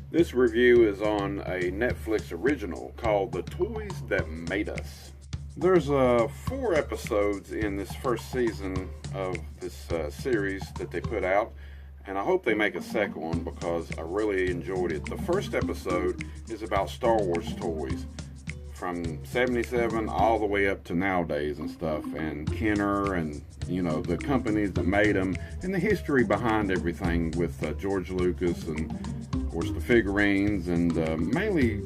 This review is on a Netflix original called The Toys That Made Us. There's 4 episodes in this first season of this series that they put out, and I hope they make a second one because I really enjoyed it. The first episode is about Star Wars toys from 77 all the way up to nowadays and stuff, and Kenner and the companies that made them and the history behind everything with George Lucas, and of course the figurines, and mainly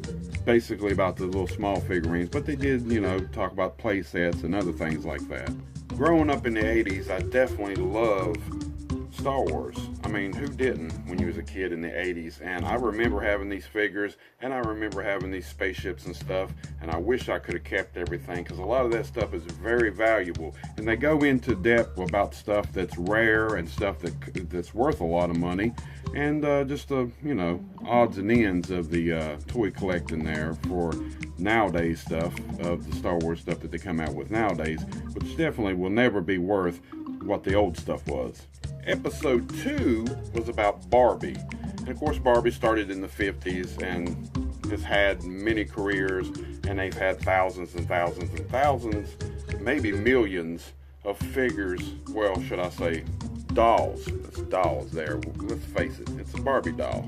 basically about the little small figurines, but they did talk about play sets and other things like that. Growing up in the 80s, I definitely love Star Wars. I mean, who didn't when you was a kid in the 80s? And I remember having these figures, and I remember having these spaceships and stuff, and I wish I could have kept everything because a lot of that stuff is very valuable. And they go into depth about stuff that's rare and stuff that's worth a lot of money, and just the odds and ends of the toy collecting there for nowadays stuff, of the Star Wars stuff that they come out with nowadays, which definitely will never be worth what the old stuff was. Episode 2 was about Barbie. And of course Barbie started in the 50s and has had many careers, and they've had thousands and thousands and thousands, maybe millions of figures, well, should I say dolls. It's dolls there. Let's face it, it's a Barbie doll.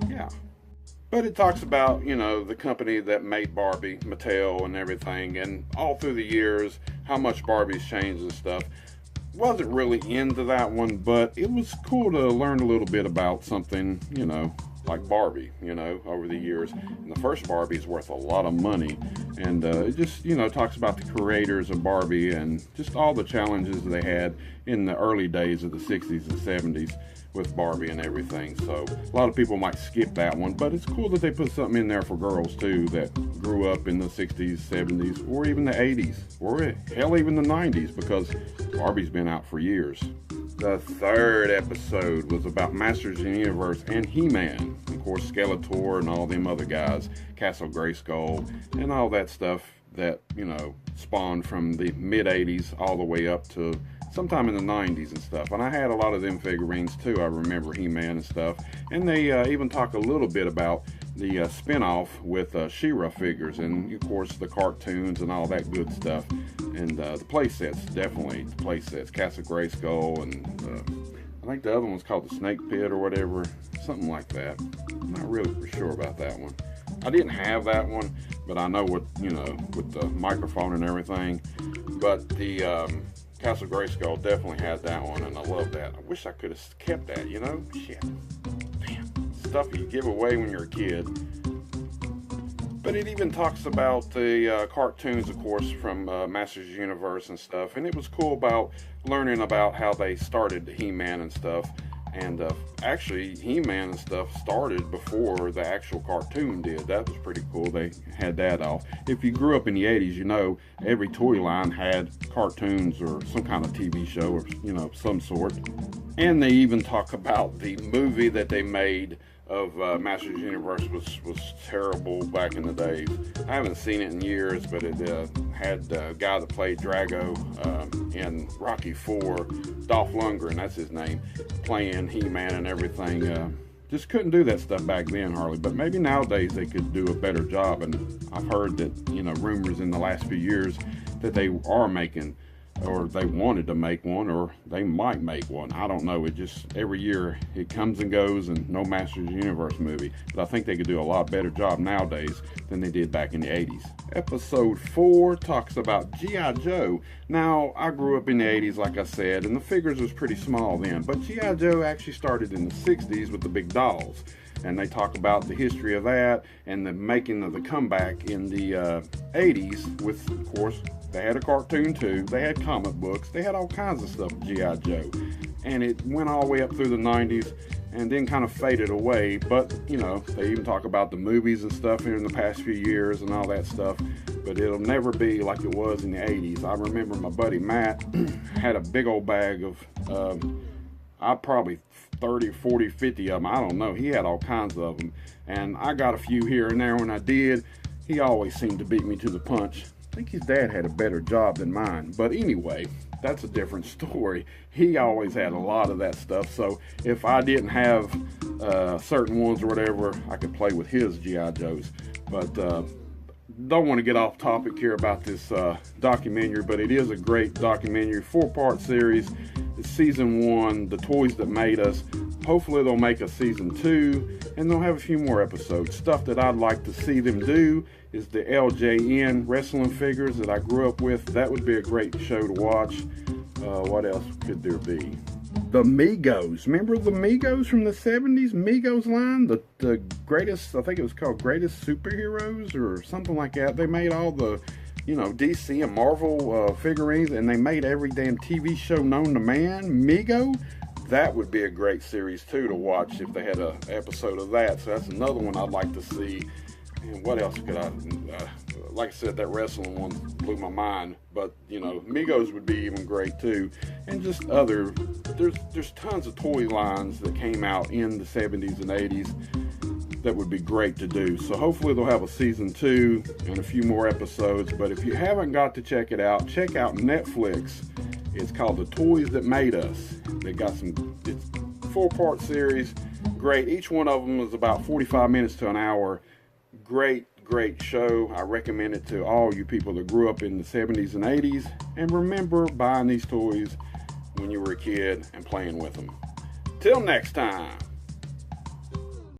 Yeah. But it talks about, the company that made Barbie, Mattel and everything, and all through the years, how much Barbie's changed and stuff. Wasn't really into that one, but it was cool to learn a little bit about something, like Barbie, over the years. And the first Barbie is worth a lot of money, and it just, talks about the creators of Barbie and just all the challenges they had in the early days of the 60s and 70s with Barbie and everything. So a lot of people might skip that one, but it's cool that they put something in there for girls too that grew up in the 60s, 70s, or even the 80s, or hell, even the 90s, because Barbie's been out for years. The third episode was about Masters of the Universe and He-Man. Of course, Skeletor and all them other guys, Castle Grayskull, and all that stuff that, spawned from the mid-80s all the way up to sometime in the 90s and stuff. And I had a lot of them figurines too. I remember He-Man and stuff. And they even talk a little bit about the spin-off with She-Ra figures, and of course the cartoons and all that good stuff. And the play sets, definitely the play sets. Castle Grayskull, and I think the other one's called the Snake Pit or whatever, something like that. I'm not really for sure about that one. I didn't have that one, but I know what, with the microphone and everything. But the Castle Grayskull definitely had that one, and I love that. I wish I could have kept that, Shit. Damn. Stuff you give away when you're a kid. But it even talks about the cartoons, of course, from Masters of the Universe and stuff. And it was cool about learning about how they started He-Man and stuff. And actually, He-Man and stuff started before the actual cartoon did. That was pretty cool. They had that off. If you grew up in the 80s, every toy line had cartoons or some kind of TV show or, some sort. And they even talk about the movie that they made of Masters of the Universe was terrible back in the days. I haven't seen it in years, but it had the guy that played Drago in Rocky IV, Dolph Lundgren, that's his name, playing He-Man and everything. Just couldn't do that stuff back then hardly, but maybe nowadays they could do a better job. And I've heard that, rumors in the last few years that they are making, or they wanted to make one, or they might make one. I don't know. It just, every year it comes and goes, and no Masters of the Universe movie. But I think they could do a lot better job nowadays than they did back in the 80s. Episode 4 talks about G.I. Joe. Now, I grew up in the 80s, like I said, and the figures was pretty small then. But G.I. Joe actually started in the 60s with the big dolls. And they talk about the history of that and the making of the comeback in the 80s with, of course, they had a cartoon too, they had comic books, they had all kinds of stuff with G.I. Joe. And it went all the way up through the 90s and then kind of faded away. But, they even talk about the movies and stuff here in the past few years and all that stuff. But it'll never be like it was in the 80s. I remember my buddy Matt had a big old bag of, I probably 30, 40, 50 of them. I don't know. He had all kinds of them. And I got a few here and there when I did. He always seemed to beat me to the punch. I think his dad had a better job than mine. But anyway, that's a different story. He always had a lot of that stuff. So if I didn't have certain ones or whatever, I could play with his G.I. Joes. But don't want to get off topic here about this documentary, but it is a great documentary, 4-part series. It's season 1, The Toys That Made Us. Hopefully they'll make a season 2, and they'll have a few more episodes. Stuff that I'd like to see them do is the LJN wrestling figures that I grew up with. That would be a great show to watch. What else could there be? The Migos. Remember the Migos from the 70s? Migos line? The greatest, I think it was called Greatest Superheroes or something like that. They made all the, DC and Marvel figurines, and they made every damn TV show known to man. Migo? That would be a great series too to watch if they had an episode of that. So that's another one I'd like to see. And what else could I? Like I said, that wrestling one blew my mind. But Migos would be even great too. And just other. There's tons of toy lines that came out in the 70s and 80s that would be great to do. So hopefully they'll have a season 2 and a few more episodes. But if you haven't got to check it out, check out Netflix. It's called The Toys That Made Us. They got it's a 4-part series. Great. Each one of them is about 45 minutes to an hour. Great show. I recommend it to all you people that grew up in the 70s and 80s. And remember buying these toys when you were a kid and playing with them. Till next time.